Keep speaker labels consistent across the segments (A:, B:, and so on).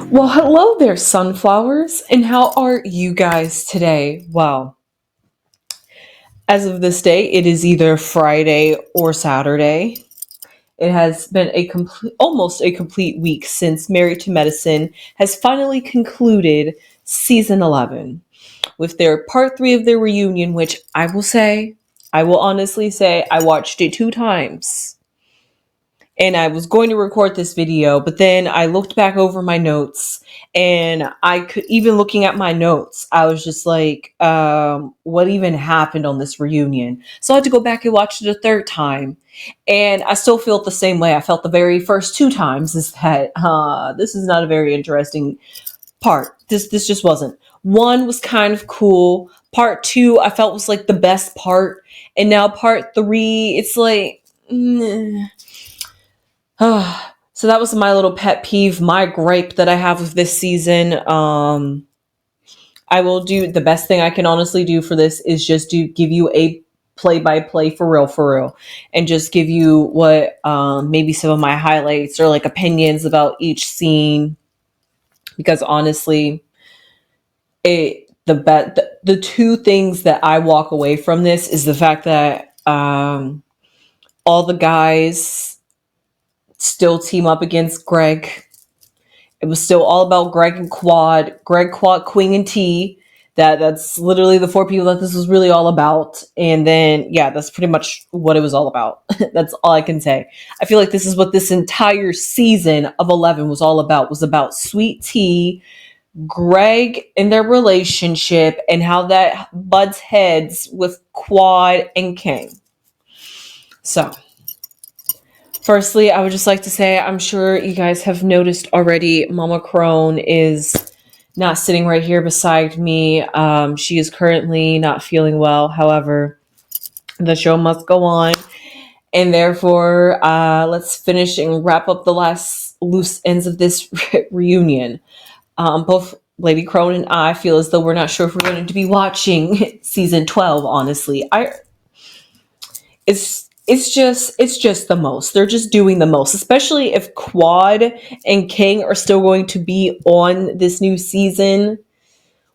A: Well, hello there, sunflowers, and how are you guys today? Well, as of this day, it is either Friday or Saturday. It has been almost a complete week since Married to Medicine has finally concluded season 11 with their part 3 of their reunion, which I will honestly say, I watched it 2 times. And I was going to record this video, but then I looked back over my notes, and I could, even looking at my notes, I was just like, what even happened on this reunion? So I had to go back and watch it a third time. And I still felt the same way I felt the very first 2 times, is that this is not a very interesting part. This just wasn't. One was kind of cool. Part 2 I felt was like the best part. And now part 3, it's like so that was my little pet peeve, my gripe that I have with this season. I will do the best thing I can honestly do for this is just to give you a play by play for real, and just give you what maybe some of my highlights or like opinions about each scene. Because honestly, the 2 things that I walk away from this is the fact that all the guys still team up against Greg. It was still all about Greg and Quad, Greg, Quad, Queen, and T. That's literally the 4 people that this was really all about. And then, yeah, that's pretty much what it was all about. That's all I can say. I feel like this is what this entire season of 11 was about Sweet Tea, Greg and their relationship, and how that butts heads with Quad and King. So, firstly, I would just like to say, I'm sure you guys have noticed already, Mama Crone is not sitting right here beside me. She is currently not feeling well. However, the show must go on. And therefore, let's finish and wrap up the last loose ends of this reunion. Both Lady Crone and I feel as though we're not sure if we're going to be watching season 12, honestly. It's just the most. They're just doing the most, especially if Quad and King are still going to be on this new season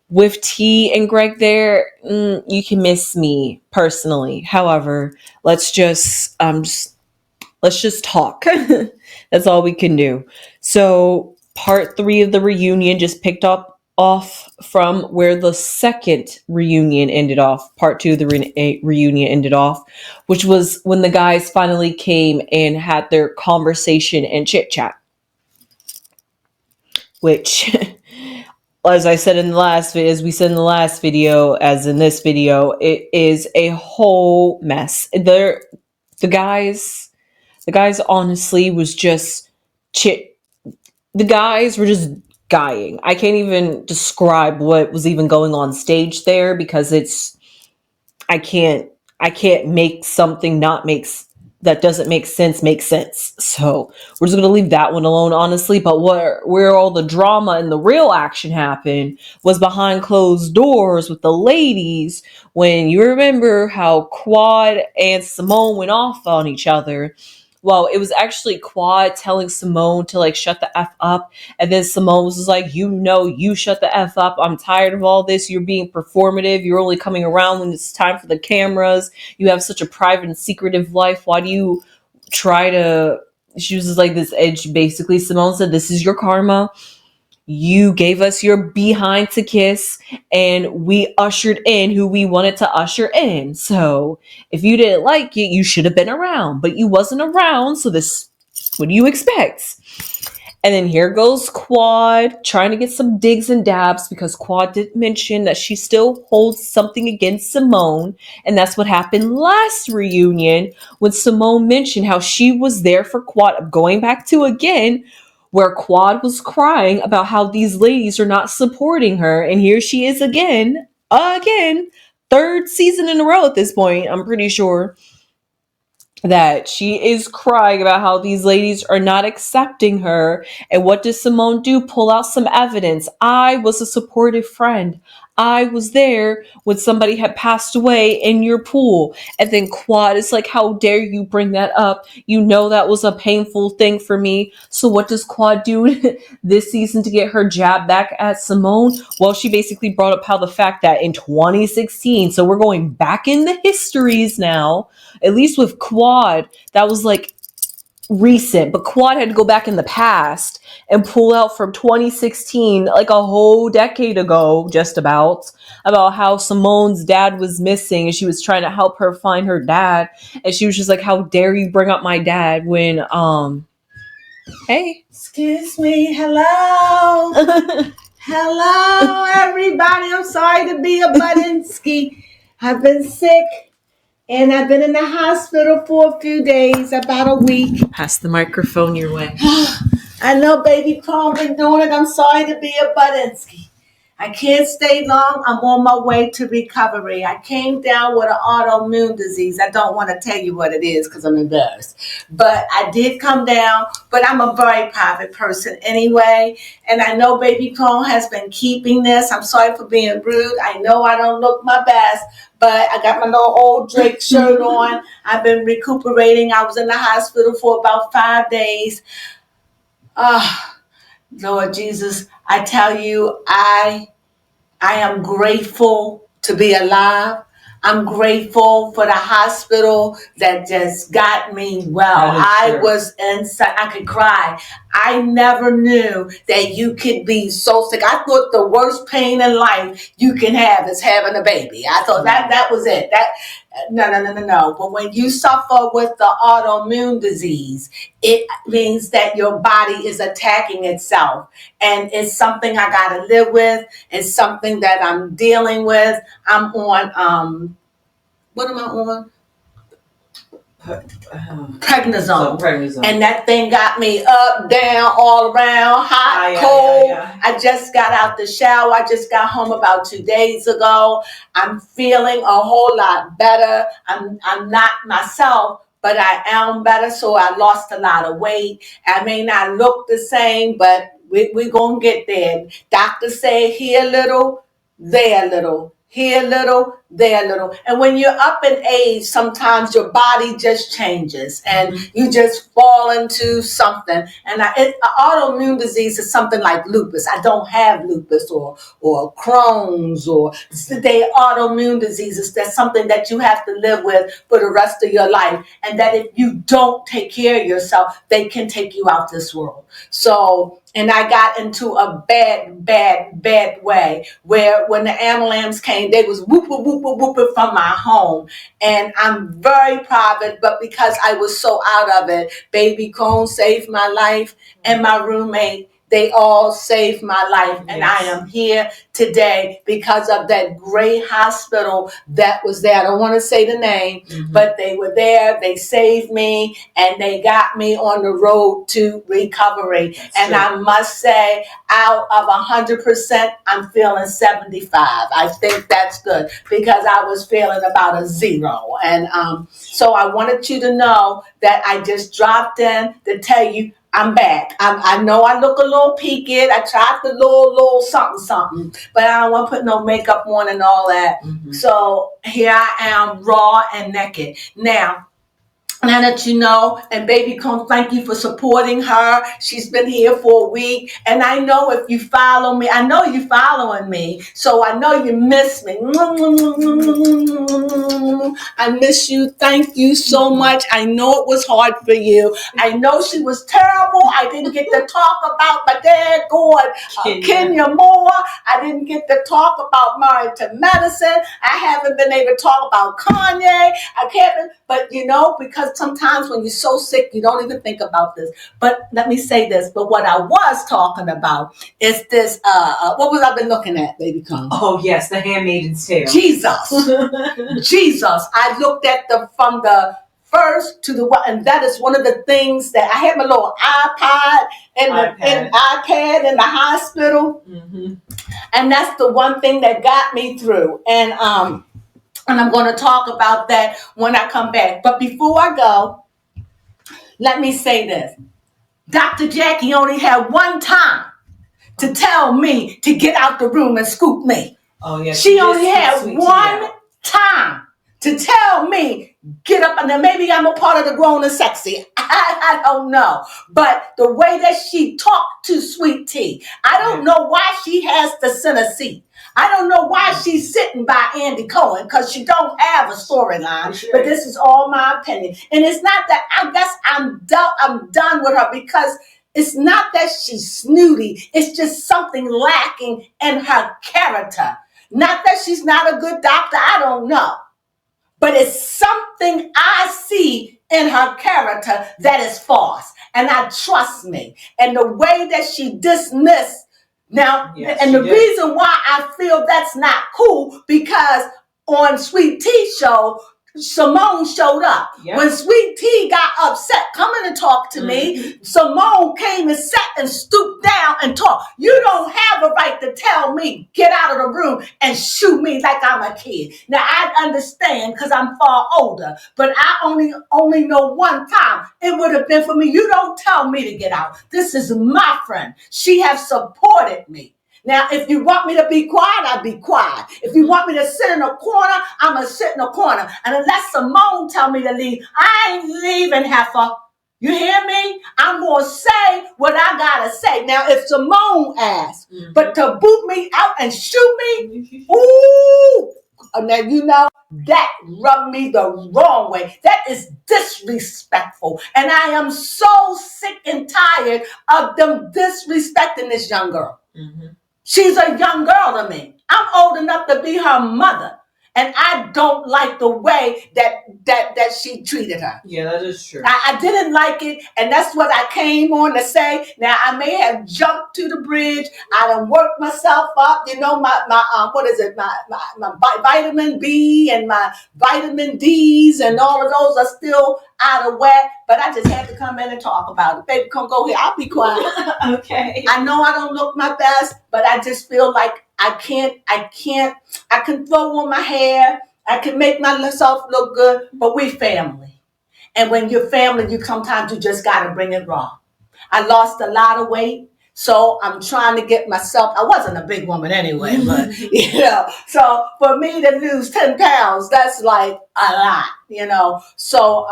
A: with T and Greg there. You can miss me personally. However, let's just talk. That's all we can do. So part 3 of the reunion just picked up off from where the second reunion ended off. Part 2 of the reunion ended off, which was when the guys finally came and had their conversation and chit chat. Which, as I said in the last video, as we said in the last video, as in this video, it is a whole mess. The guys honestly was just the guys were just guying. I can't even describe what was even going on stage there, because I can't make something that doesn't make sense. So we're just gonna leave that one alone, honestly. But where all the drama and the real action happened was behind closed doors with the ladies, when you remember how Quad and Simone went off on each other. Well, it was actually Quad telling Simone to like shut the F up. And then Simone was just like, you shut the F up. I'm tired of all this. You're being performative. You're only coming around when it's time for the cameras. You have such a private and secretive life. Why do you try to... She was just like this edge, basically. Simone said, this is your karma. You gave us your behind to kiss, and we ushered in who we wanted to usher in. So if you didn't like it, you should have been around, but you wasn't around. So what do you expect? And then here goes Quad trying to get some digs and dabs, because Quad did mention that she still holds something against Simone. And that's what happened last reunion, when Simone mentioned how she was there for Quad, going back to again, where Quad was crying about how these ladies are not supporting her. And here she is again, 3rd season in a row at this point, I'm pretty sure, that she is crying about how these ladies are not accepting her. And what does Simone do? Pull out some evidence. I was a supportive friend. I was there when somebody had passed away in your pool. And then Quad is like, how dare you bring that up? You know that was a painful thing for me. So what does Quad do this season to get her jab back at Simone? Well, she basically brought up how the fact that in 2016, so we're going back in the histories now, at least with Quad, that was like recent, but Quad had to go back in the past and pull out from 2016, like a whole decade ago, just about how Simone's dad was missing and she was trying to help her find her dad. And she was just like, how dare you bring up my dad when, hey.
B: Excuse me, hello. Hello, everybody. I'm sorry to be a Budinsky. I've been sick. And I've been in the hospital for a few days, about a week.
A: Pass the microphone your way.
B: I know baby Crone been doing it. I'm sorry to be a Budinsky. I can't stay long. I'm on my way to recovery. I came down with an autoimmune disease. I don't want to tell you what it is because I'm embarrassed. But I did come down, but I'm a very private person anyway. And I know baby Crone has been keeping this. I'm sorry for being rude. I know I don't look my best, but I got my little old Drake shirt on. I've been recuperating. I was in the hospital for about 5 days. Lord Jesus, I tell you, I am grateful to be alive. I'm grateful for the hospital that just got me well. I was inside. I could cry. I never knew that you could be so sick. I thought the worst pain in life you can have is having a baby. I thought that was it. No. But when you suffer with the autoimmune disease, it means that your body is attacking itself. And it's something I got to live with. It's something that I'm dealing with. I'm on, what am I on? Prednisone. And that thing got me up, down, all around, hot, cold. I just got out the shower. I just got home about 2 days ago. I'm feeling a whole lot better. I'm not myself, but I am better. So I lost a lot of weight. I may not look the same, but we're going to get there. Doctors say here a little, there a little. Here a little, there a little. And when you're up in age, sometimes your body just changes and you just fall into something. And autoimmune disease is something like lupus. I don't have lupus or Crones or they autoimmune diseases. That's something that you have to live with for the rest of your life. And that if you don't take care of yourself, they can take you out this world. So, and I got into a bad way where when the ambulance came, they was whooping from my home. And I'm very private, but because I was so out of it, baby Crone saved my life and my roommate, they all saved my life. Yes. And I am here today because of that great hospital that was there. I don't want to say the name, but they were there. They saved me and they got me on the road to recovery. That's and true. I must say, out of 100%, I'm feeling 75. I think that's good because I was feeling about a 0. And so I wanted you to know that I just dropped in to tell you I'm back. I know I look a little peaked. I tried the little something, but I don't want to put no makeup on and all that. So here I am, raw and naked. Now that you know, and baby Crone, thank you for supporting her. She's been here for a week. And I know if you follow me, I know you're following me. So I know you miss me. I miss you. Thank you so much. I know it was hard for you. I know she was terrible. I didn't get to talk about my dad going Kenya Moore. I didn't get to talk about Married to Medicine. I haven't been able to talk about Kanye. I can't, but you know, because sometimes when you're so sick, you don't even think about this. But let me say this. But what I was talking about is this. What was I been looking at, baby Crone?
A: Oh yes, The Handmaid's Tale.
B: Jesus. I looked at from the first to the one, and that is one of the things that I had my little iPad iPad in the hospital, and that's the one thing that got me through. And I'm going to talk about that when I come back. But before I go, let me say this. Dr. Jackie only had one time to tell me to get out the room and scoop me.
A: Oh, yeah.
B: She only had one time to tell me, get up, and then maybe I'm a part of the grown and sexy. I don't know. But the way that she talked to Sweet Tea, I don't know why she has the center seat. I don't know why she's sitting by Andy Cohen, because she don't have a storyline. Sure. But this is all my opinion. And it's not that, I guess I'm done with her, because it's not that she's snooty. It's just something lacking in her character. Not that she's not a good doctor. I don't know. But it's something I see in her character that is false. And I trust me. And the way that she dismissed now, yes, and the reason why I feel that's not cool, because on Sweet Tea show, Simone showed up. Yep. When Sweet Tea got upset, coming to talk to me, Simone came and sat and stooped down and talked. You don't have a right to tell me, get out of the room and shoot me like I'm a kid. Now, I understand because I'm far older, but I only know one time it would have been for me. You don't tell me to get out. This is my friend. She has supported me. Now, if you want me to be quiet, I'll be quiet. If you want me to sit in a corner, I'm going to sit in a corner. And unless Simone tell me to leave, I ain't leaving, heifer. You hear me? I'm going to say what I got to say. Now, if Simone asks, but to boot me out and shoot me, ooh, now you know, that rubbed me the wrong way. That is disrespectful. And I am so sick and tired of them disrespecting this young girl. Mm-hmm. She's a young girl to me. I'm old enough to be her mother. And I don't like the way that she treated her. Yeah, that is true. I didn't like it, and that's what I came on to say. Now, I may have jumped to the bridge. I done worked myself up. You know, my what is it? My vitamin B and my vitamin D's and all of those are still out of whack. But I just had to come in and talk about it. Baby, come go here. I'll be quiet. Okay. I know I don't look my best, but I just feel like I can throw on my hair. I can make myself look good, but we family. And when you're family, sometimes you just got to bring it raw. I lost a lot of weight, so I'm trying to get myself, I wasn't a big woman anyway, but, you know, so for me to lose 10 pounds, that's like a lot, you know. So,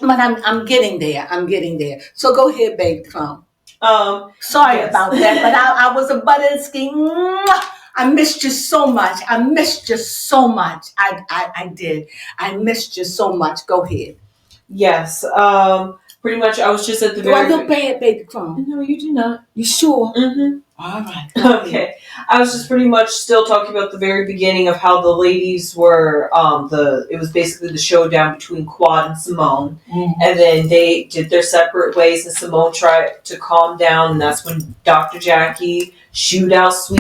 B: but I'm getting there. So go ahead, babe, Crone. Sorry about that, but I was a buttersky. I missed you so much. I did. I missed you so much. Go ahead. Yes. Pretty much, I was just at the very. Do I look bad, baby Crone? No, you do not. You sure? Mm-hmm. All right. Okay. I was just pretty much still talking about the very beginning of how the ladies were. It was basically the showdown between Quad and Simone, and then they did their separate ways, and Simone tried to calm down, and that's when Dr. Jackie shoot out Sweet.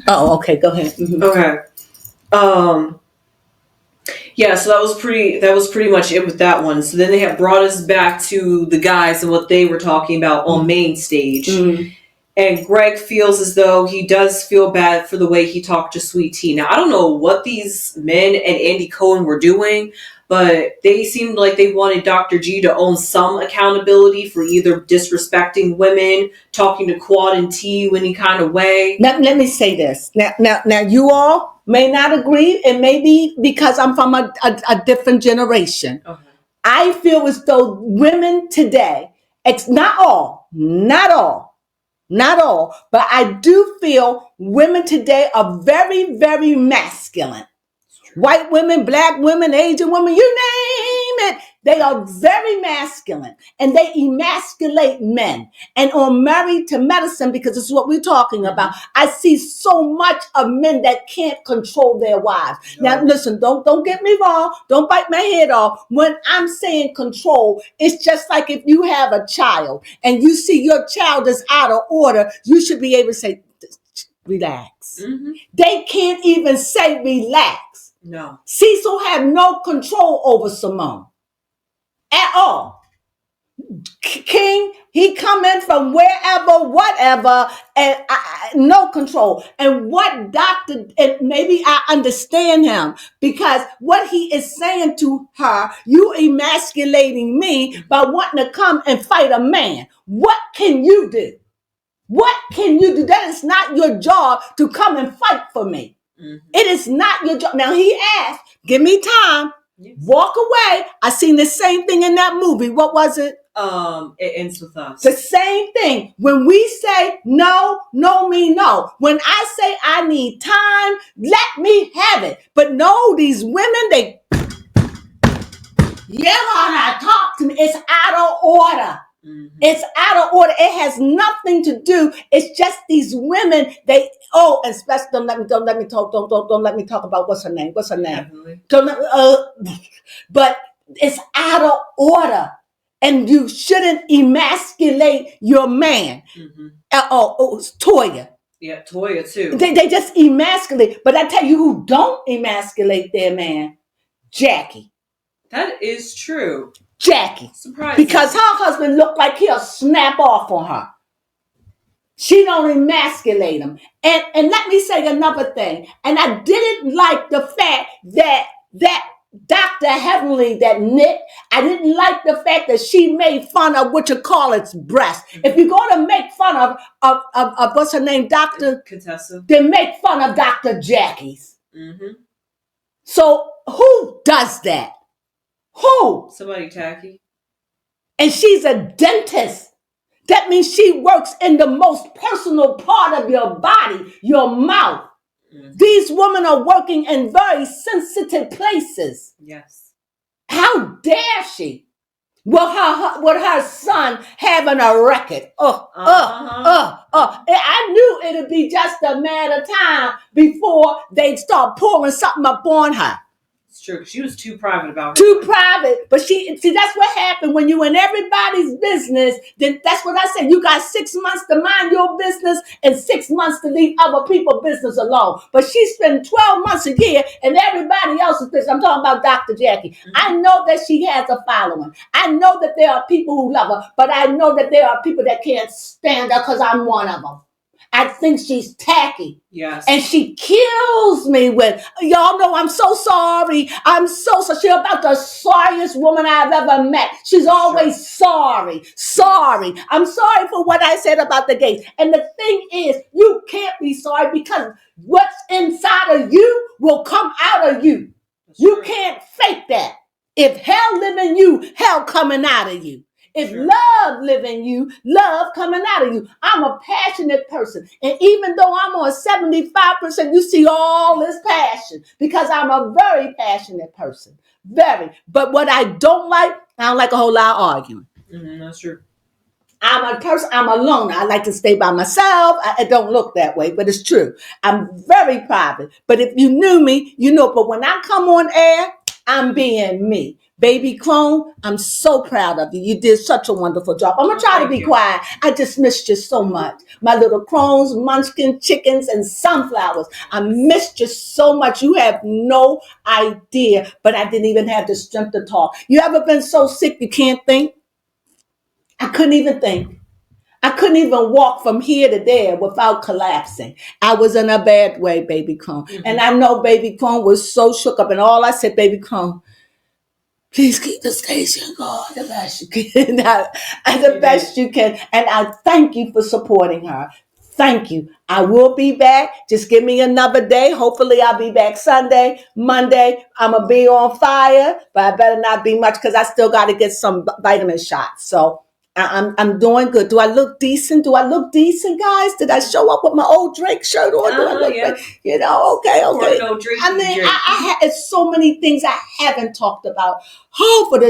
B: Oh, okay. Go ahead. Mm-hmm. Okay. Yeah, so that was pretty much it with that one. So then they have brought us back to the guys and what they were talking about on main stage. Mm-hmm. And Greg feels as though he does feel bad for the way he talked to Sweet Tea. Now, I don't know what these men and Andy Cohen were doing, but they seemed like they wanted Dr. G to own some accountability for either disrespecting women, talking to Quad and T in any kind of way. Now, let me say this. Now, you all may not agree. It may be because I'm from a different generation. Okay. I feel as though women today, it's not all, but I do feel women today are very, very masculine. White women, black women, Asian women, you name it. They are very masculine and they emasculate men. And on Married to Medicine, because this is what we're talking about, I see so much of men that can't control their wives. No. Now, listen, don't get me wrong. Don't bite my head off. When I'm saying control, it's just like if you have a child and you see your child is out of order, you should be able to say, relax. Mm-hmm. They can't even say relax. No. Cecil had no control over Simone at all. King, he come in from wherever, whatever, and no control. And what doctor, and maybe I understand him, because what he is saying to her, you emasculating me by wanting to come and fight a man. What can you do? What can you do? That is not your job to come and fight for me. Mm-hmm. It is not your job. Now he asked, give me time, walk away. I seen the same thing in that movie. What was it?
A: It Ends With Us.
B: The same thing. When we say no, no mean no. When I say I need time, let me have it. But no, these women, they gotta talk to me. It's out of order. Mm-hmm. It's out of order. It has nothing to do. It's just these women. And especially don't let me talk about what's her name. Definitely. But it's out of order. And you shouldn't emasculate your man. Mm-hmm. It's Toya.
A: Yeah, Toya too.
B: They just emasculate. But I tell you who don't emasculate their man, Jackie.
A: That is true.
B: Jackie.
A: Surprising.
B: Because her husband looked like he'll snap off on her. She don't emasculate him. And let me say another thing. And I didn't like the fact that Dr. Heavenly, that Nick, I didn't like the fact that she made fun of what you call its breast. Mm-hmm. If you're going to make fun of what's her name, Dr.
A: Contessa,
B: then make fun of Dr. Jackie's. Mm-hmm. So who does that? Who?
A: Somebody tacky.
B: And she's a dentist. That means she works in the most personal part of your body, your mouth. Mm-hmm. These women are working in very sensitive places.
A: Yes.
B: How dare she? With her son having a record. I knew it'd be just a matter of time before they'd start pouring something up on her.
A: It's true. She was too private about
B: it. Too private. But that's what happened when you in everybody's business. Then that's what I said. You got 6 months to mind your business and 6 months to leave other people's business alone. But she spent 12 months a year in everybody else's business. I'm talking about Dr. Jackie. Mm-hmm. I know that she has a following. I know that there are people who love her. But I know that there are people that can't stand her because I'm one of them. I think she's tacky.
A: Yes.
B: And she kills me with, y'all know I'm so sorry. She's about the sorriest woman I've ever met. She's always sorry. I'm sorry for what I said about the gays. And the thing is, you can't be sorry because what's inside of you will come out of you. You can't fake that. If hell live in you, hell coming out of you. If love live in you, love coming out of you. I'm a passionate person. And even though I'm on 75%, you see all this passion because I'm a very passionate person. Very. But what I don't like a whole lot of arguing.
A: Mm-hmm, that's true.
B: I'm a person, I'm a loner. I like to stay by myself. I don't look that way, but it's true. I'm very private. But if you knew me, you know. But when I come on air, I'm being me. Baby Crone, I'm so proud of you. You did such a wonderful job. I'm going to try to be quiet. I just missed you so much. My little Crones, munchkin, chickens, and sunflowers. I missed you so much. You have no idea. But I didn't even have the strength to talk. You ever been so sick you can't think? I couldn't even think. I couldn't even walk from here to there without collapsing. I was in a bad way, Baby Crone. Mm-hmm. And I know Baby Crone was so shook up. And all I said, Baby Crone, please keep the station going the best you can. The best you can. And I thank you for supporting her. Thank you. I will be back. Just give me another day. Hopefully I'll be back Sunday, Monday. I'm going to be on fire, but I better not be much because I still got to get some vitamin shots. So I'm doing good. Do I look decent? Guys? Did I show up with my old Drake shirt on? Do I look
A: yeah.
B: Okay. I mean, I had so many things I haven't talked about. But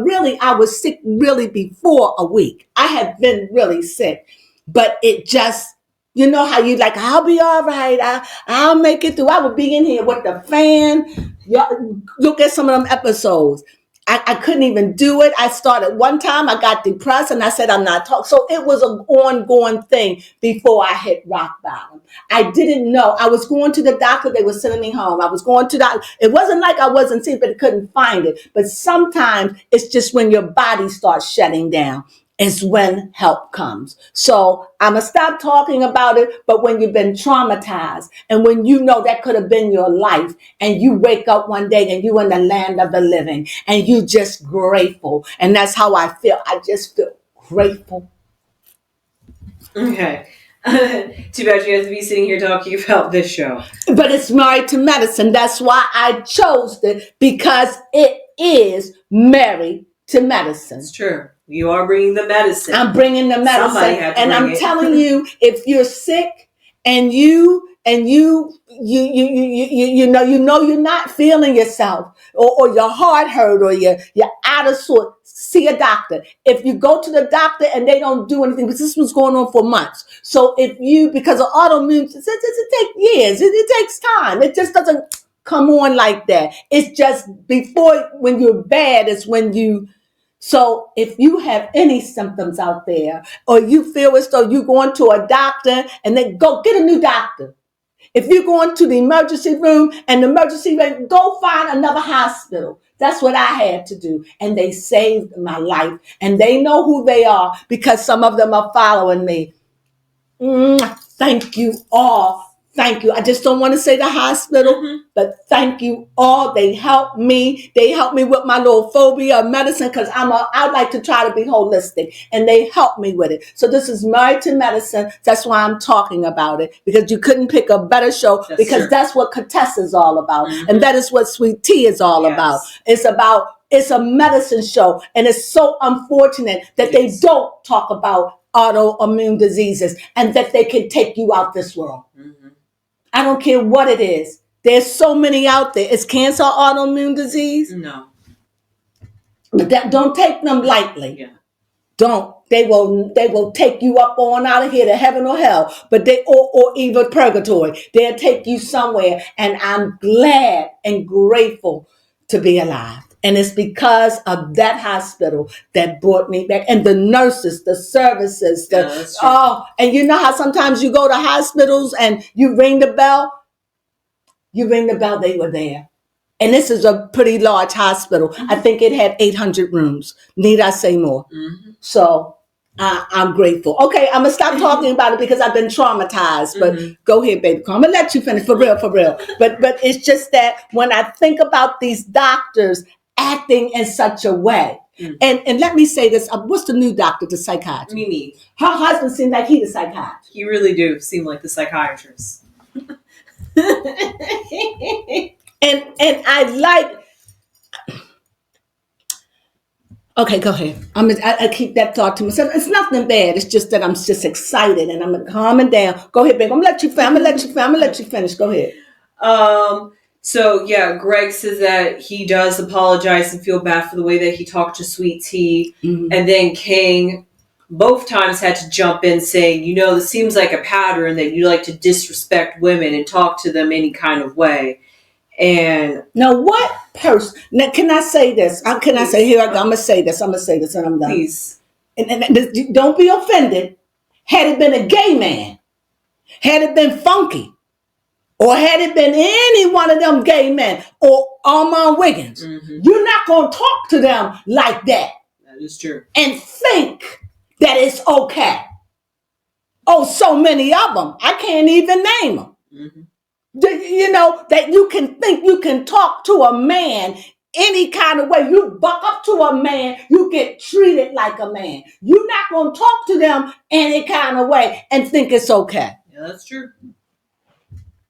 B: really, I was sick really before a week. I have been really sick, but it just, you know how you like, I'll be all right. I'll make it through. I would be in here with the fan. Y'all, look at some of them episodes. I couldn't even do it. I started one time, I got depressed and I said, I'm not talking. So it was an ongoing thing before I hit rock bottom. I didn't know. I was going to the doctor. They were sending me home. I was going to the, it wasn't like I wasn't sick, but I couldn't find it. But sometimes it's just when your body starts shutting down. Is when help comes. So I'm going to stop talking about it. But when you've been traumatized and when you know that could have been your life and you wake up one day and you in the land of the living and you just grateful. And that's how I feel. I just feel grateful.
A: Okay. Too bad you have to be sitting here talking about this show.
B: But it's Married to Medicine. That's why I chose it, because it is Married to Medicine.
A: It's true. You are bringing the medicine.
B: I'm bringing the medicine.
A: Somebody had to
B: and
A: bring
B: I'm
A: it.
B: telling you, if you're sick and you know you're not feeling yourself, or your heart hurt, or you're out of sort, see a doctor. If you go to the doctor and they don't do anything, because this was going on for months. So if you, because of autoimmune, it takes years. It takes time. It just doesn't come on like that. It's just before, when you're bad, is when you. So if you have any symptoms out there, or you feel as though you're going to a doctor, and then go get a new doctor. If you're going to the emergency room and the emergency room, go find another hospital. That's what I had to do. And they saved my life. And they know who they are, because some of them are following me. Thank you all. Thank you. I just don't want to say the hospital, but thank you all. They helped me. They helped me with my little phobia of medicine, because I like to try to be holistic, and they helped me with it. So this is Married to Medicine. That's why I'm talking about it, because you couldn't pick a better show, because that's what Contessa is all about. And that is what Sweet Tea is all about. It's a medicine show. And it's so unfortunate that they don't talk about autoimmune diseases, and that they can take you out this world. I don't care what it is. There's so many out there. Is cancer autoimmune disease?
A: No.
B: But don't take them lightly.
A: Yeah.
B: Don't. They will take you up on out of here to heaven or hell, but or even purgatory. They'll take you somewhere. And I'm glad and grateful to be alive. And it's because of that hospital that brought me back. And the nurses, the services, and you know how sometimes you go to hospitals and you ring the bell? You ring the bell, they were there. And this is a pretty large hospital. I think it had 800 rooms. Need I say more? So I'm grateful. Okay, I'm going to stop talking about it, because I've been traumatized. But go ahead, baby. I'm going to let you finish, for real. But it's just that when I think about these doctors acting in such a way. And let me say this. What's the new doctor, the psychiatrist?
A: Mimi.
B: Her husband seemed like he the psychiatrist.
A: He really do seem like the psychiatrist.
B: And I like. Okay, go ahead. I keep that thought to myself. It's nothing bad. It's just that I'm just excited and I'm calming down. Go ahead, babe. I'm gonna let you finish. Go ahead.
A: So yeah, Greg says that he does apologize and feel bad for the way that he talked to Sweet Tea, and then King both times had to jump in saying, this seems like a pattern that you like to disrespect women and talk to them any kind of way. And
B: now, what person? Now, can I say this? Can I say, here I go? I'm gonna say this, and I'm done.
A: Please.
B: And don't be offended. Had it been a gay man, had it been Funky, or had it been any one of them gay men, or Armand Wiggins, you're not gonna talk to them like that.
A: That is true.
B: And think that it's okay. Oh, so many of them. I can't even name them. That you can think you can talk to a man any kind of way. You buck up to a man, you get treated like a man. You're not going to talk to them any kind of way and think it's okay.
A: Yeah, that's true.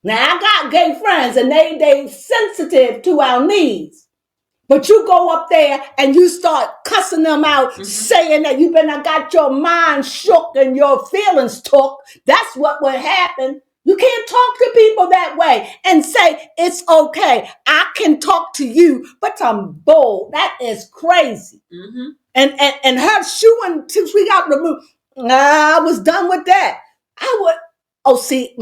B: Now, I got gay friends, and they sensitive to our needs. But you go up there and you start cussing them out, saying that you better got your mind shook and your feelings took. That's what would happen. You can't talk to people that way and say, it's okay. I can talk to you, but I'm bold. That is crazy. And her shooing, since we got removed, I was done with that. Okay.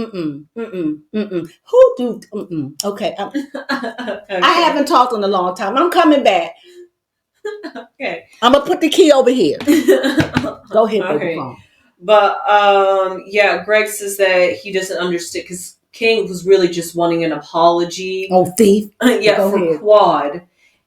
B: Okay. I haven't talked in a long time. I'm coming back.
A: Okay.
B: I'm gonna put the key over here. Go ahead, baby.
A: Okay. But yeah, Greg says that he doesn't understand because King was really just wanting an apology.
B: Oh, thief.
A: Yeah, go for ahead. Quad.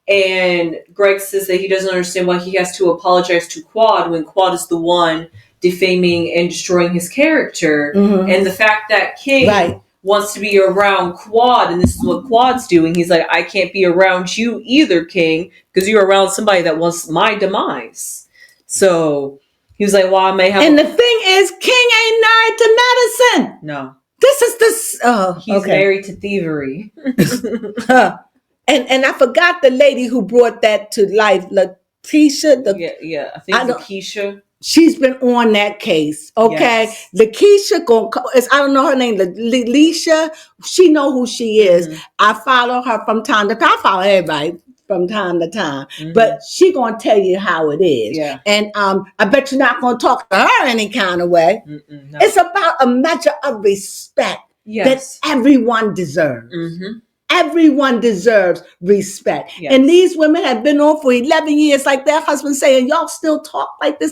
A: And Greg says that he doesn't understand why he has to apologize to Quad when Quad is the one defaming and destroying his character. Mm-hmm. And the fact that King wants to be around Quad, and this is what Quad's doing. He's like, I can't be around you either, King, because you're around somebody that wants my demise. So he was like, well, I may have...
B: And the thing is, King ain't married to Madison.
A: No.
B: This is this... Oh,
A: he's married to thievery.
B: And I forgot the lady who brought that to life, Lakeisha.
A: Yeah, I think Lakeisha.
B: She's been on that case, okay? Yes. Lakeisha, I don't know her name, Leisha. She know who she is. Mm-hmm. I follow her from time to time. I follow everybody from time to time. Mm-hmm. But she gonna tell you how it is. Yeah. And I bet you're not gonna talk to her any kind of way. No. It's about a measure of respect that everyone deserves. Mm-hmm. Everyone deserves respect. Yes. And these women have been on for 11 years, like their husband saying, y'all still talk like this?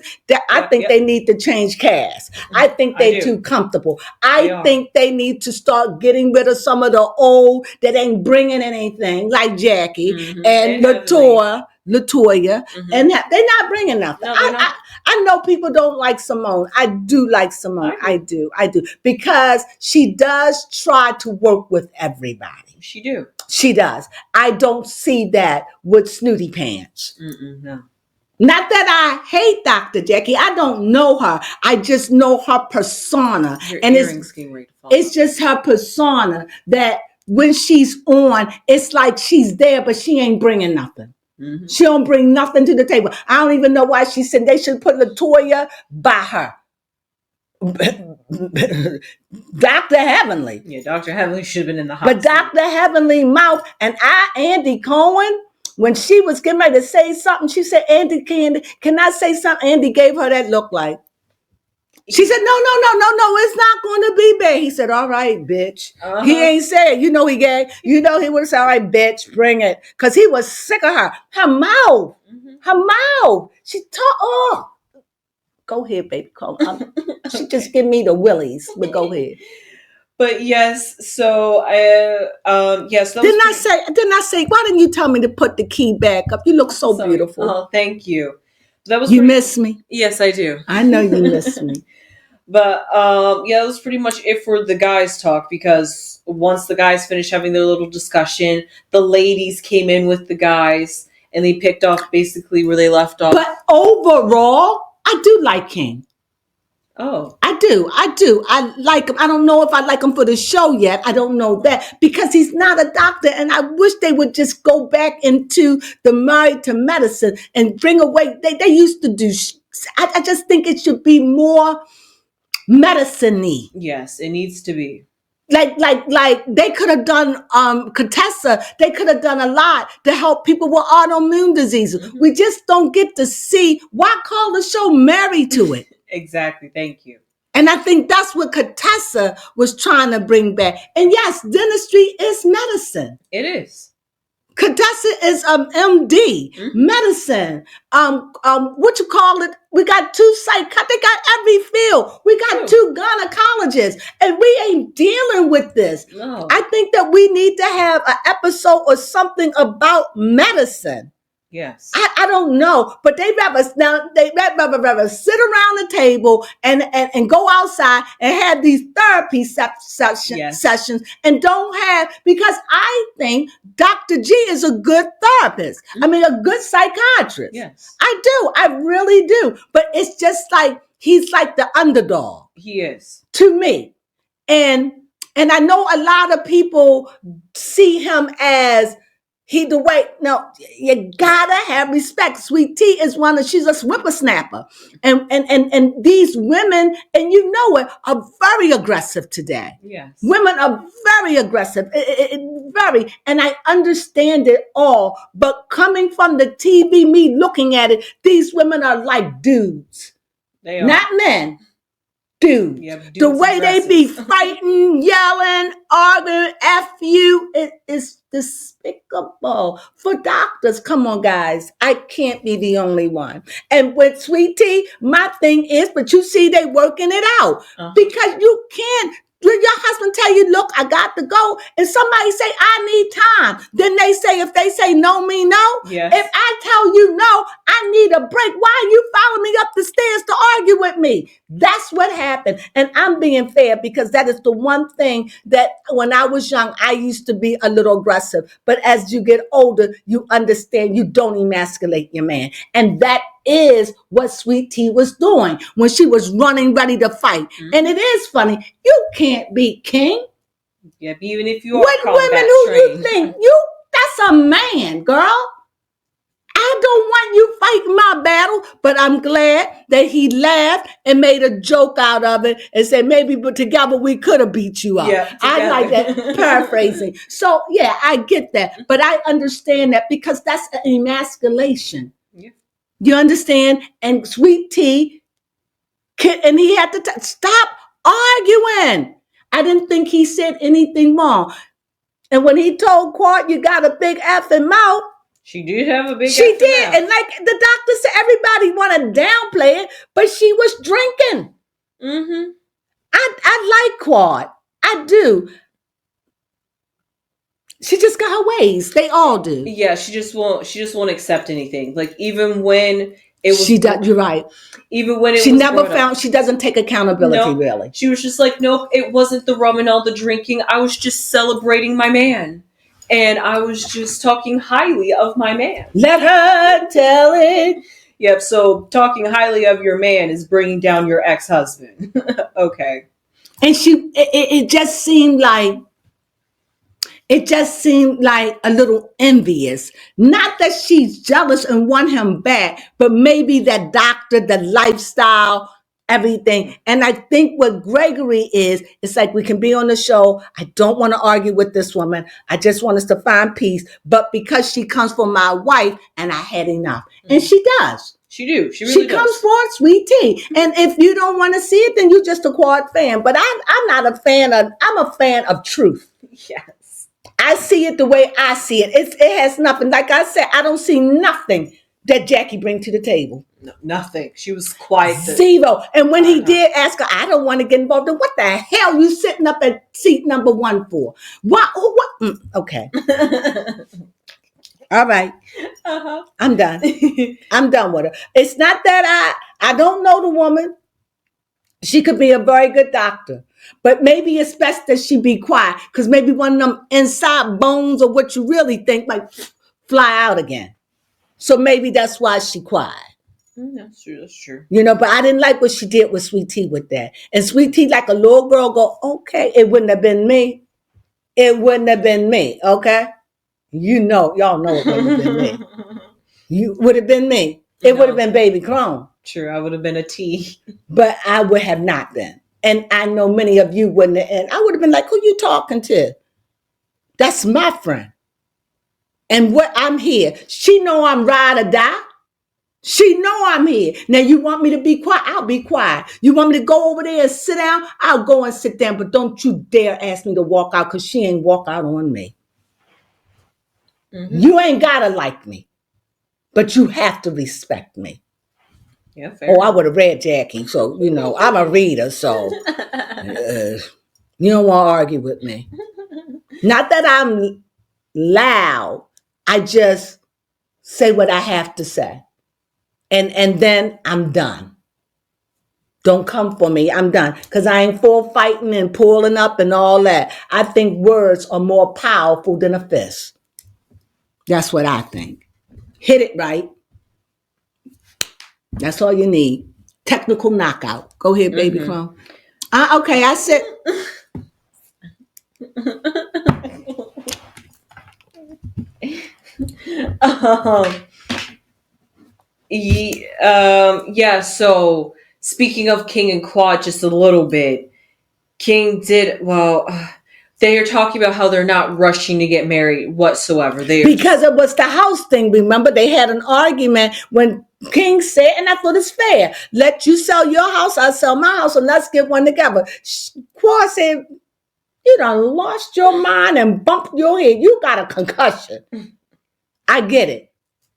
B: I think they need to change cast. I think they're too comfortable. I think they need to start getting rid of some of the old that ain't bringing anything, like Jackie and Latoya. Mm-hmm. And they're not bringing nothing. No, I know people don't like Simone. I do like Simone. I do. Because she does try to work with everybody. She does. I don't see that with Snooty Pants. No. Not that I hate Dr. Jackie. I don't know her. I just know her persona. It's just her persona that when she's on, it's like she's there, but she ain't bringing nothing. Mm-hmm. She don't bring nothing to the table. I don't even know why she said they should put Latoya by her. Dr. Heavenly.
A: Yeah, Dr. Heavenly should have been in the hospital.
B: But Dr. Heavenly mouth and Andy Cohen, when she was getting ready to say something, she said, Andy, can I say something? Andy gave her that look like. She said, no, it's not going to be bad. He said, all right, bitch. Uh-huh. He ain't said, he gave, he would have said, all right, bitch, bring it. Because he was sick of her. Her mouth. She talked, Go ahead, baby. She just give me the willies, but go ahead.
A: But yes, so yes.
B: Didn't I say? Why didn't you tell me to put the key back up? You look so beautiful.
A: Oh, thank you. That was.
B: You miss me?
A: Yes, I do.
B: I know you miss me.
A: But yeah, that was pretty much it for the guys' talk, because once the guys finished having their little discussion, the ladies came in with the guys and they picked off basically where they left off.
B: But overall, I do like King.
A: Oh.
B: I do. I like him. I don't know if I like him for the show yet. I don't know that, because he's not a doctor. And I wish they would just go back into the Married to Medicine and bring away. They used to do. I just think it should be more medicine-y.
A: Yes, it needs to be.
B: Like they could have done Contessa. They could have done a lot to help people with autoimmune diseases. Mm-hmm. We just don't get to see. Why call the show Married to It?
A: Exactly. Thank you.
B: And I think that's what Contessa was trying to bring back. And yes, dentistry is medicine.
A: It is.
B: Contessa is MD, medicine. What you call it? We got two they got every field. We got two gynecologists, and we ain't dealing with this. No. I think that we need to have an episode or something about medicine.
A: Yes.
B: I don't know, but they'd rather sit around the table and go outside and have these therapy sessions and don't have, because I think Dr. G is a good therapist. Mm-hmm. I mean, a good psychiatrist.
A: Yes.
B: I do. I really do. But it's just like, he's like the underdog.
A: He is.
B: To me. And I know a lot of people see him as no, you gotta have respect. Sweet Tea is she's a whippersnapper. And these women, and you know it, are very aggressive today.
A: Yes.
B: Women are very aggressive. Very. And I understand it all. But coming from the TV, me looking at it, these women are like dudes.
A: They are.
B: Not men. dudes. The way they be fighting, yelling, arguing, F you, it is despicable. For doctors, come on, guys. I can't be the only one. And with Sweet Tea, my thing is, but you see they working it out. Because you can't. When your husband tell you, look, I got to go, and somebody say, I need time. Then they say, if they say no, me no.
A: Yes.
B: If I tell you no, I need a break. Why are you following me up the stairs to argue with me? That's what happened. And I'm being fair because that is the one thing that when I was young, I used to be a little aggressive. But as you get older, you understand you don't emasculate your man. And that is what Sweet Tea was doing when she was running ready to fight. And it is funny. You can't beat King.
A: Yep, even if you are
B: what women who you think that's a man, girl. I don't want you fighting my battle, but I'm glad that he laughed and made a joke out of it and said maybe but together we could have beat you up. Yeah, I like that paraphrasing. So yeah, I get that, but I understand that because that's an emasculation. Yeah. You understand? And Sweet Tea, and he had to stop arguing. I didn't think he said anything wrong. And when he told Quart, you got a big effing mouth.
A: She did have a big
B: She did. Mouth. And like the doctor said, everybody want to downplay it, but she was drinking. Mm-hmm. I like Quart. I do. She just got her ways. They all do.
A: Yeah, she just won't accept anything. Like even when it was
B: you're right.
A: Even when
B: she never found she doesn't take accountability really.
A: She was just like, nope, it wasn't the rum and all the drinking. I was just celebrating my man. And I was just talking highly of my man.
B: Let her tell it.
A: Yep, so talking highly of your man is bringing down your ex-husband. Okay.
B: And it just seemed like a little envious. Not that she's jealous and want him back, but maybe that doctor, the lifestyle, everything. And I think what Gregory is, it's like we can be on the show. I don't want to argue with this woman. I just want us to find peace. But because she comes from my wife and I had enough. Mm-hmm. And she does.
A: She really does.
B: Comes for Sweet Tea. And if you don't want to see it, then you're just a Quart fan. But I'm not a fan of, I'm a fan of truth.
A: Yes.
B: I see it the way I see it. It has nothing. Like I said, I don't see nothing that Jackie bring to the table.
A: No, nothing. She was quiet.
B: Zero. And when he did ask her, I don't want to get involved. Then what the hell you sitting up at seat number 1 for? What? Okay. All right. Uh-huh. I'm done. I'm done with her. It's not that I don't know the woman. She could be a very good doctor. But maybe it's best that she be quiet. Because maybe one of them inside bones or what you really think might fly out again. So maybe that's why she quiet.
A: That's true.
B: You know, but I didn't like what she did with Sweet Tea with that. And Sweet Tea, like a little girl, go, okay, it wouldn't have been me. It wouldn't have been me, okay? You know, y'all know it wouldn't have been me. You would have been me. It would have been baby Crone.
A: True, I would have been a T.
B: But I would have not been. And I know many of you wouldn't have. And I would have been like, who you talking to? That's my friend. And what I'm here. She know I'm ride or die. She know I'm here. Now you want me to be quiet? I'll be quiet. You want me to go over there and sit down? I'll go and sit down. But don't you dare ask me to walk out because she ain't walk out on me. Mm-hmm. You ain't gotta like me. But you have to respect me.
A: Yeah, fair.
B: Oh, I would have read Jackie. So, you know, I'm a reader. So you don't want to argue with me. Not that I'm loud. I just say what I have to say. And then I'm done. Don't come for me. I'm done. Because I ain't for fighting and pulling up and all that. I think words are more powerful than a fist. That's what I think. Hit it right. That's all you need. Technical knockout. Go ahead, baby Crone. Okay, I said...
A: Yeah, so speaking of King and Quad just a little bit, King did, well, They are talking about how they're not rushing to get married whatsoever.
B: Because it was the house thing. Remember, they had an argument when King said, and I thought it's fair. Let you sell your house, I'll sell my house, and let's get one together. Quad said, you done lost your mind and bumped your head. You got a concussion. I get it.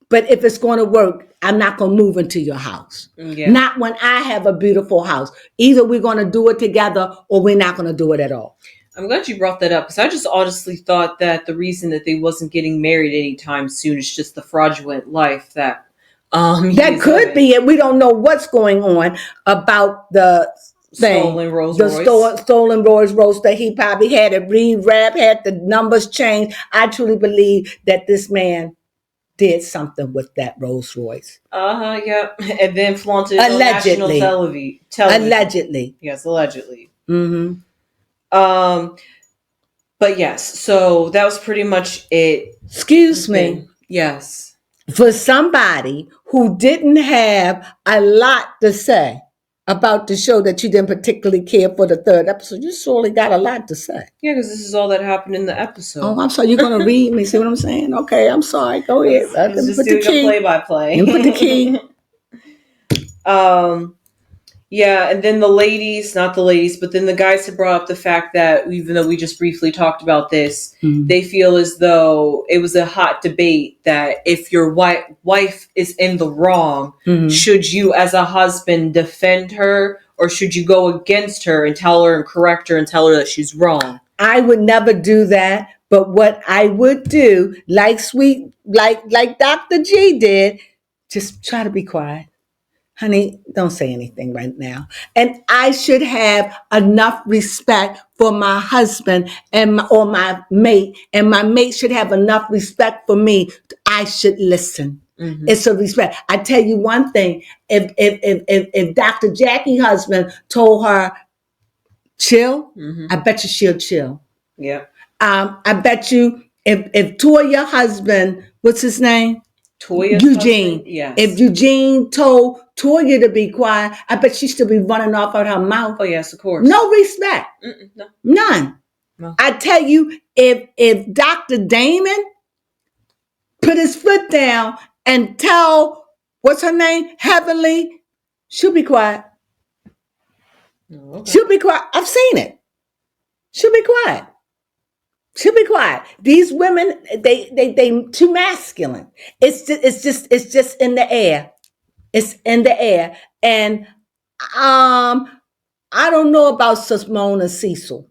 B: But if it's going to work, I'm not going to move into your house. Yeah. Not when I have a beautiful house. Either we're going to do it together or we're not going to do it at all.
A: I'm glad you brought that up because I just honestly thought that the reason that they wasn't getting married anytime soon is just the fraudulent life that
B: that could be it. We don't know what's going on about the thing.
A: Stolen Rolls Royce.
B: Stolen Rolls Royce that he probably had it rewrapped, had the numbers changed. I truly believe that this man did something with that Rolls Royce.
A: Yeah. And then flaunted it on national television.
B: Allegedly.
A: Yes, allegedly. Mm-hmm. But yes, so that was pretty much it.
B: Excuse me.
A: Yes.
B: For somebody who didn't have a lot to say about the show that you didn't particularly care for the third episode, you surely got a lot to say.
A: Yeah, because this is all that happened in the episode.
B: Oh, I'm sorry. You're going to read me. See what I'm saying? Okay, I'm sorry. Go ahead.
A: Let me just do a play-by-play.
B: Let me put the key.
A: Yeah, and then but then the guys had brought up the fact that even though we just briefly talked about this, they feel as though it was a hot debate that if your wife is in the wrong, should you as a husband defend her or should you go against her and tell her and correct her and tell her that she's wrong?
B: I would never do that, but what I would do, like Dr. G did, just try to be quiet. Honey, don't say anything right now. And I should have enough respect for my husband or my mate, and my mate should have enough respect for me. I should listen. Mm-hmm. It's a respect. I tell you one thing: if Dr. Jackie's husband told her chill, I bet you she'll chill.
A: Yeah.
B: I bet you if Toya husband, what's his name?
A: Toya's
B: Eugene.
A: Husband? Yes.
B: If Eugene told Toya to be quiet, I bet she'd still be running off out her mouth.
A: Oh, yes, of course.
B: No respect.
A: No.
B: None. No. I tell you, if Dr. Damon put his foot down and tell, what's her name? Heavenly, she'll be quiet. Oh, okay. She'll be quiet. I've seen it. She'll be quiet. She'll be quiet. These women, they too masculine. It's just in the air. It's in the air. And I don't know about Simone and Cecil,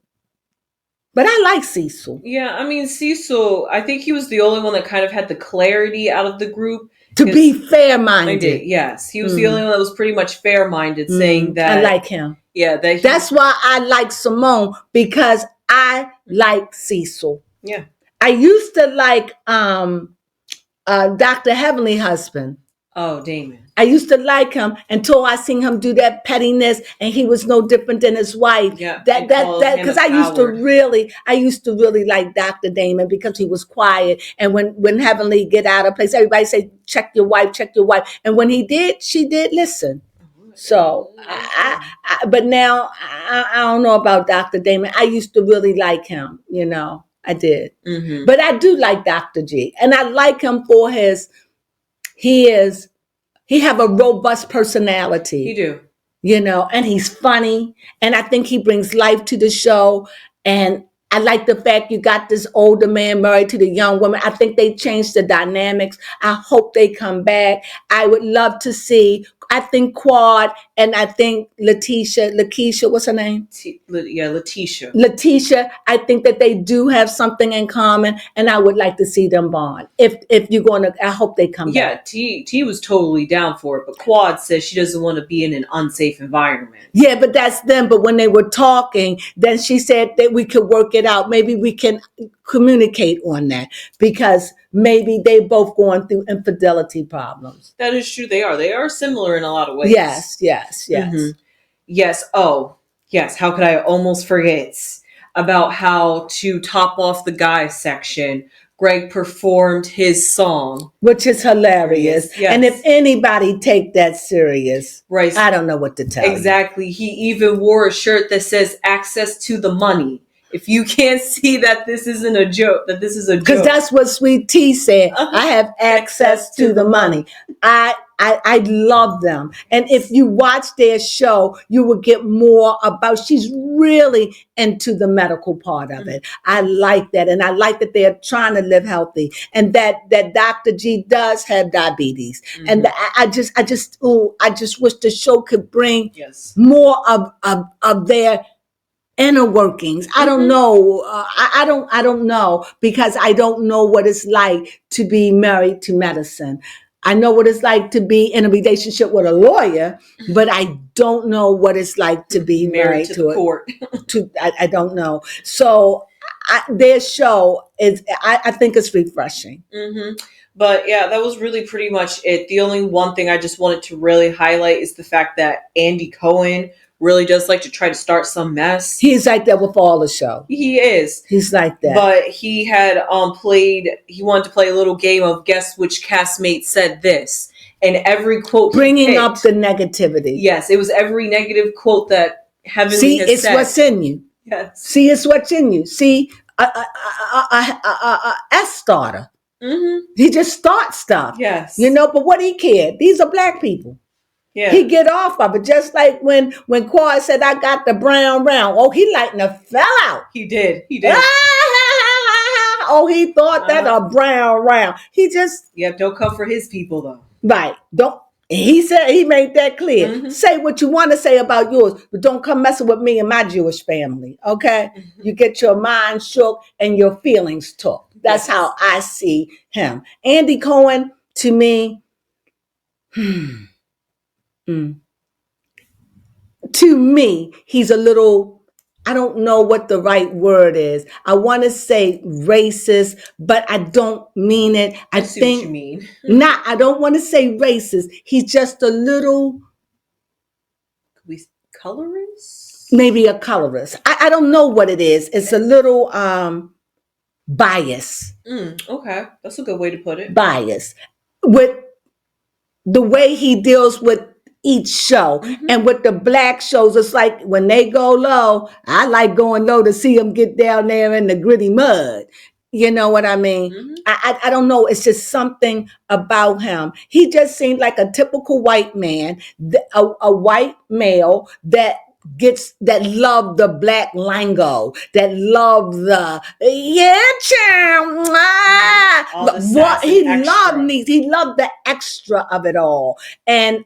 B: but I like Cecil.
A: Yeah, I mean Cecil, I think he was the only one that kind of had the clarity out of the group.
B: To be fair-minded.
A: Yes, he was the only one that was pretty much fair-minded, saying that.
B: I like him.
A: Yeah,
B: that's why I like Simone, because I like Cecil.
A: Yeah.
B: I used to like Dr. Heavenly husband.
A: Oh, Damon.
B: I used to like him until I seen him do that pettiness, and he was no different than his wife.
A: Yeah.
B: That because I used to really like Dr. Damon because he was quiet. And when Heavenly get out of place, everybody say, check your wife. And when he did, she did listen. So, but now I don't know about Dr. Damon. I used to really like him, I did. Mm-hmm. But I do like Dr. G. And I like him for he have a robust personality.
A: He do.
B: And he's funny. And I think he brings life to the show. And I like the fact you got this older man married to the young woman. I think they changed the dynamics. I hope they come back. I would love to see, I think Quad and I think Lakeisha, what's her name?
A: Letitia.
B: Letitia, I think that they do have something in common, and I would like to see them bond. If you're going to, I hope they come back.
A: Yeah, T was totally down for it, but Quad says she doesn't want to be in an unsafe environment.
B: Yeah, but that's them. But when they were talking, then she said that we could work it out. Maybe we can communicate on that, because maybe they both going through infidelity problems.
A: That is true. They are similar in a lot of ways.
B: Yes.
A: Mm-hmm. Yes. Oh, yes. How could I almost forget about how, to top off the guys section, Greg performed his song,
B: which is hilarious. Yes. And if anybody take that serious,
A: right,
B: I don't know what to tell you.
A: Exactly. He even wore a shirt that says "Access to the Money." If you can't see that this isn't a joke, that this is a joke.
B: Because that's what Sweet Tea said. I have access to the money. I love them. And if you watch their show, you will get more about, she's really into the medical part of it. I like that. And I like that they're trying to live healthy, and that Dr. G does have diabetes. And I just wish the show could bring more of their inner workings. I don't know. I don't know, because I don't know what it's like to be married to medicine. I know what it's like to be in a relationship with a lawyer, but I don't know what it's like to be married to a
A: court.
B: I don't know. So their show is, I think it's refreshing.
A: But yeah, that was really pretty much it. The only one thing I just wanted to really highlight is the fact that Andy Cohen really does like to try to start some mess.
B: He's like that with all the show.
A: He is.
B: He's like that.
A: But he had he wanted to play a little game of guess which castmate said this. And every quote
B: bringing up the negativity.
A: Yes, it was every negative quote that Heavenly has said.
B: What's in you.
A: Yes.
B: See, it's what's in you. See, S starter. He just starts stuff.
A: Yes.
B: But what he cared? These are black people.
A: Yeah.
B: He get off of it. Just like when Quad said, I got the brown round. Oh, he lighting the fell out.
A: He did.
B: Oh, he thought that a brown round. He just.
A: Yeah, don't come for his people though.
B: Right. Don't. He said, he made that clear. Say what you want to say about yours, but don't come messing with me and my Jewish family. Okay? You get your mind shook and your feelings took. That's how I see him. Andy Cohen, to me, to me, he's a little, I don't know what the right word is. I want to say racist, but I don't mean it. I think
A: what you mean.
B: I don't want to say racist. He's just a little.
A: Colorist?
B: Maybe a colorist. I don't know what it is. It's a little bias.
A: Okay. That's a good way to put it.
B: Bias. With the way he deals with each show. And with the black shows, it's like when they go low, I like going low to see them get down there in the gritty mud. You know what I mean? I don't know. It's just something about him. He just seemed like a typical white man, a white male that love the black lingo, that love the he loved the extra of it all. And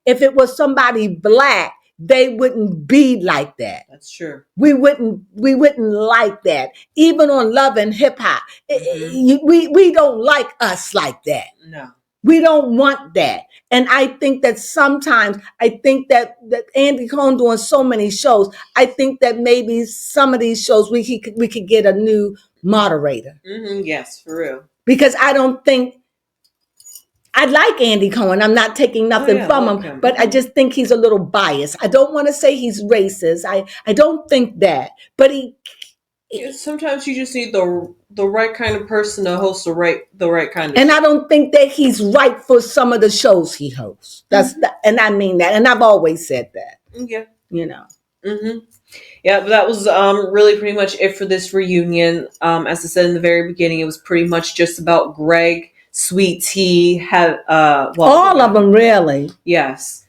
B: if it was somebody black, they wouldn't be like that.
A: That's true.
B: We wouldn't like that. Even on Love and Hip Hop, we don't like us like that.
A: No.
B: We don't want that. And I think that sometimes, that Andy Cohen doing so many shows, I think that maybe some of these shows we could get a new moderator.
A: Yes, for real.
B: Because I don't think, I like Andy Cohen. I'm not taking nothing from him, but I just think he's a little biased. I don't want to say he's racist. I don't think that, but
A: sometimes you just need the right kind of person to host the right kind of.
B: And I don't think that he's right for some of the shows he hosts. And I mean that. And I've always said that.
A: Yeah.
B: Yeah,
A: but that was really pretty much it for this reunion. As I said in the very beginning, it was pretty much just about Greg, Sweet Tea,
B: all of them really.
A: Yes.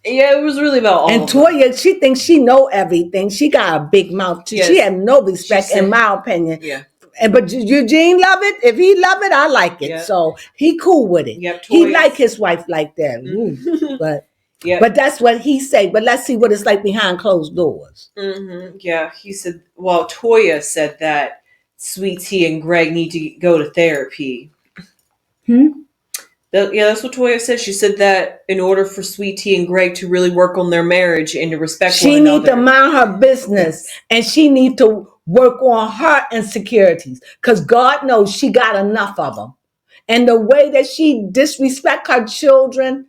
A: Yeah, it was really about all
B: and
A: of
B: Toya,
A: them.
B: She thinks she know everything. She got a big mouth. Yes. She had no respect, in my opinion.
A: Yeah.
B: But Eugene love it. If he love it, I like it. Yep. So he cool with it.
A: Yep,
B: he like his wife like that. But
A: yep.
B: But that's what he said. But let's see what it's like behind closed doors.
A: Yeah, he said. Well, Toya said that Sweet Tea and Greg need to go to therapy. That's what Toya said. She said that in order for Sweet Tea and Greg to really work on their marriage and to respect one another, she need
B: to mind her business, and she need to work on her insecurities, because God knows she got enough of them. And the way that she disrespect her children,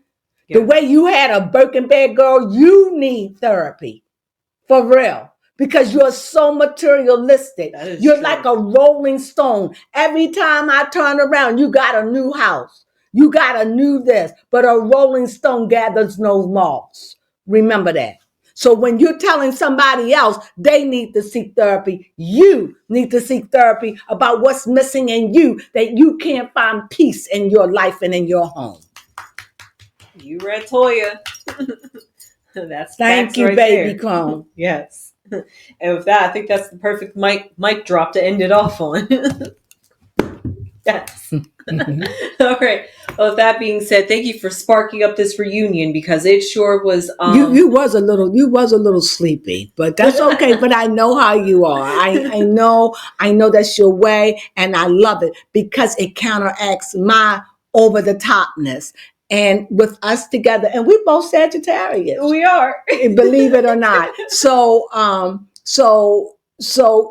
B: the way you had a Birkin bag, girl, you need therapy for real. Because you're so materialistic. You're true. Like a rolling stone. Every time I turn around, you got a new house. You got a new this. But a rolling stone gathers no moss. Remember that. So when you're telling somebody else they need to seek therapy, you need to seek therapy about what's missing in you, that you can't find peace in your life and in your home.
A: You read Toya. That's
B: thank you,
A: right,
B: baby Crone.
A: Yes. And with that, I think that's the perfect mic drop to end it off on. Yes. All right. Well, with that being said, thank you for sparking up this reunion, because it sure was.
B: You was a little sleepy, but that's okay. But I know how you are. I know that's your way, and I love it because it counteracts my over the topness. And with us together, and we both Sagittarius.
A: We are,
B: believe it or not. So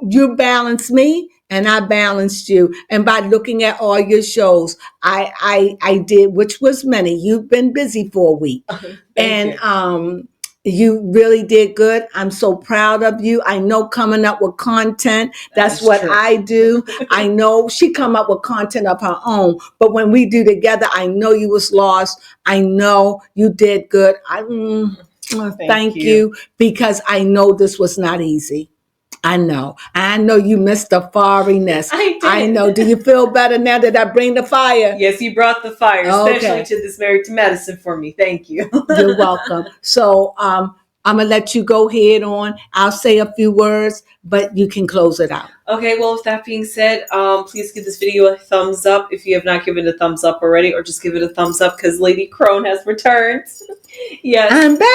B: you balance me, and I balanced you. And by looking at all your shows, I did, which was many. You've been busy for a week, and you really did good. I'm so proud of you. I know coming up with content, that's what true. I do. I know she come up with content of her own, but when we do together, I know you was lost. I know you did good. Thank you, because I know this was not easy. I know you missed the fieriness. I know. Do you feel better now that I bring the fire?
A: Yes, you brought the fire, especially to this Married to Medicine for me. Thank you.
B: You're welcome. So I'm gonna let you go head on. I'll say a few words, but you can close it out.
A: Okay, well, with that being said, please give this video a thumbs up if you have not given it a thumbs up already, or just give it a thumbs up because Lady Crone has returned. Yes.
B: I'm back.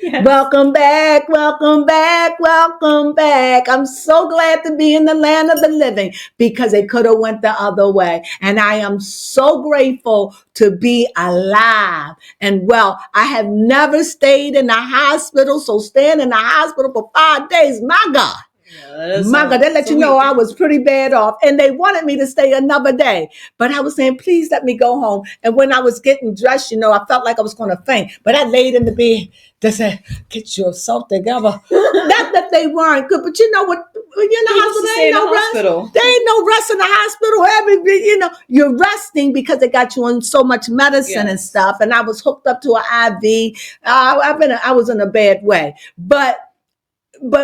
B: Yes. Welcome back. Welcome back. Welcome back. I'm so glad to be in the land of the living, because it could have went the other way. And I am so grateful to be alive and well. I have never stayed in a hospital, so staying in a hospital for 5 days, my God. My God, they let you know I was pretty bad off, and they wanted me to stay another day, but I was saying, please let me go home. And when I was getting dressed, I felt like I was going to faint, but I laid in the bed. They said, get yourself together. Not that they weren't good, but you know what? When you're in the hospital, there ain't no rest. There ain't no rest in the hospital. You're resting because they got you on so much medicine and stuff. And I was hooked up to an IV. I was in a bad way, but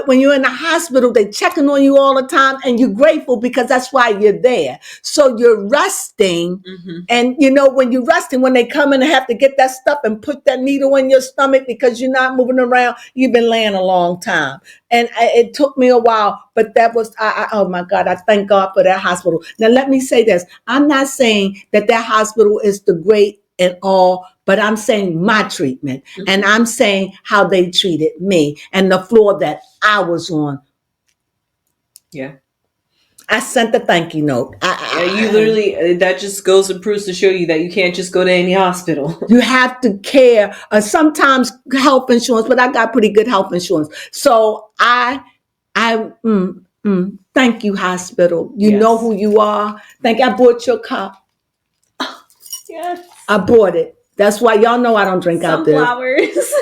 B: when you're in the hospital, they checking on you all the time, and you're grateful because that's why you're there. So you're resting. Mm-hmm. And when you're resting, when they come in and have to get that stuff and put that needle in your stomach because you're not moving around, you've been laying a long time. And it took me a while, but that was, oh my God, I thank God for that hospital. Now, let me say this. I'm not saying that hospital is the great and all, but I'm saying my treatment, mm-hmm. and I'm saying how they treated me and the floor that I was on. Yeah. I sent the thank you note.
A: You literally, that just goes and proves to show you that you can't just go to any hospital.
B: You have to care. Sometimes health insurance, but I got pretty good health insurance. So I thank you, hospital. You know who you are. I bought your cup. Yes. I bought it. That's why y'all know I don't drink out there. Sunflowers.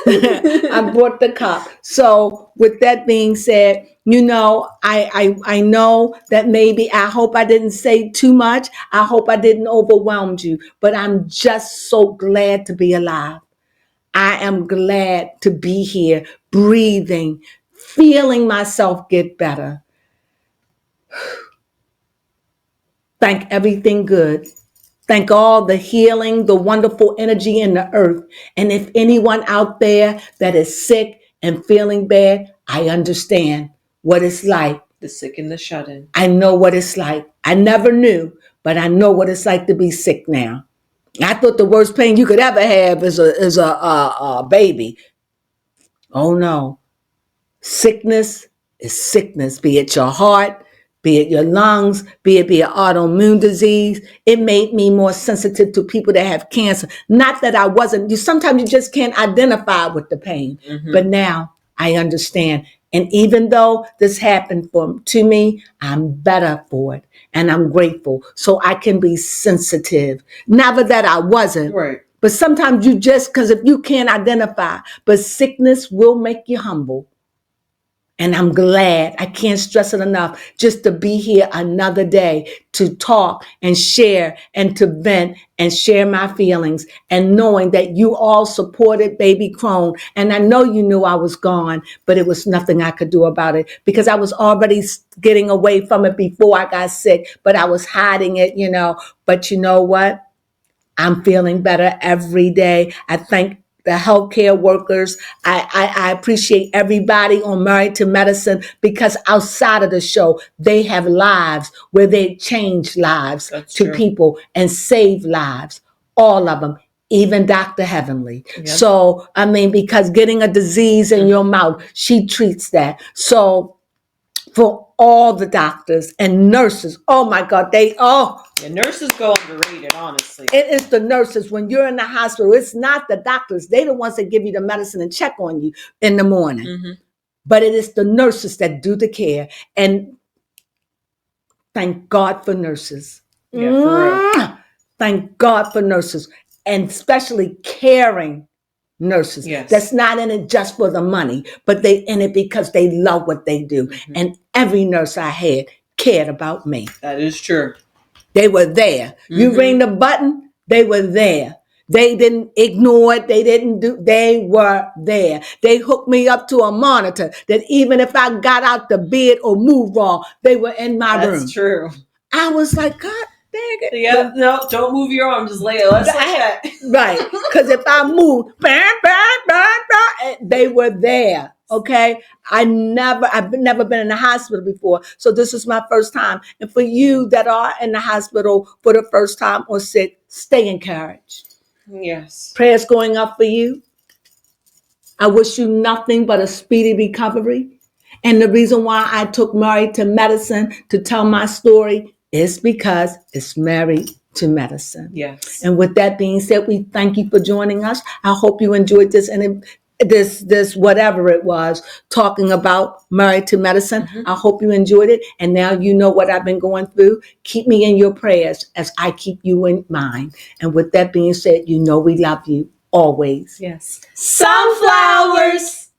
B: I bought the cup. So with that being said, I know that maybe, I hope I didn't say too much. I hope I didn't overwhelm you, but I'm just so glad to be alive. I am glad to be here, breathing, feeling myself get better. Thank everything good. Thank all the healing, the wonderful energy in the earth. And if anyone out there that is sick and feeling bad, I understand what it's like.
A: The sick and the shut-in.
B: I know what it's like. I never knew, but I know what it's like to be sick now. I thought the worst pain you could ever have is a baby. Oh no. Sickness is sickness, be it your heart, be it your lungs, be it an autoimmune disease. It made me more sensitive to people that have cancer. Not that I wasn't. Sometimes you just can't identify with the pain. Mm-hmm. But now I understand. And even though this happened to me, I'm better for it. And I'm grateful. So I can be sensitive. Never that I wasn't.
A: Right.
B: But sometimes because if you can't identify, but sickness will make you humble. And I'm glad, I can't stress it enough, just to be here another day to talk and share and to vent and share my feelings, and knowing that you all supported baby Crone. And I know you knew I was gone, but it was nothing I could do about it because I was already getting away from it before I got sick, but I was hiding it, But you know what? I'm feeling better every day. I thank the healthcare workers. I appreciate everybody on Married to Medicine, because outside of the show, they have lives where they change lives to people and save lives. All of them, even Dr. Heavenly. Yep. So, because getting a disease in your mouth, she treats that. So for all the doctors and nurses, oh my God,
A: nurses go underrated, honestly.
B: It is the nurses. When you're in the hospital, it's not the doctors. They're the ones that give you the medicine and check on you in the morning. Mm-hmm. But it is the nurses that do the care. And thank God for nurses.
A: Yeah, for real.
B: Thank God for nurses. And especially caring nurses.
A: Yes.
B: That's not in it just for the money, but they in it because they love what they do. Mm-hmm. And every nurse I had cared about me.
A: That is true.
B: They were there. Mm-hmm. You ring the button, they were there. They didn't ignore it. They were there. They hooked me up to a monitor that even if I got out the bed or moved wrong, they were in my room.
A: That's true.
B: I was like, God dang it.
A: Yeah, no, don't move your arm. Just lay it. Let's like that.
B: Right. Because if I moved, they were there. Okay. I've never been in the hospital before. So this is my first time. And for you that are in the hospital for the first time or sick, stay encouraged.
A: Yes.
B: Prayers going up for you. I wish you nothing but a speedy recovery. And the reason why I took Married to Medicine to tell my story is because it's Married to Medicine.
A: Yes.
B: And with that being said, we thank you for joining us. I hope you enjoyed this and this whatever it was, talking about Married to Medicine. Mm-hmm. I hope you enjoyed it. And now you know what I've been going through. Keep me in your prayers as I keep you in mine. And with that being said, we love you always.
A: Yes. Sunflowers.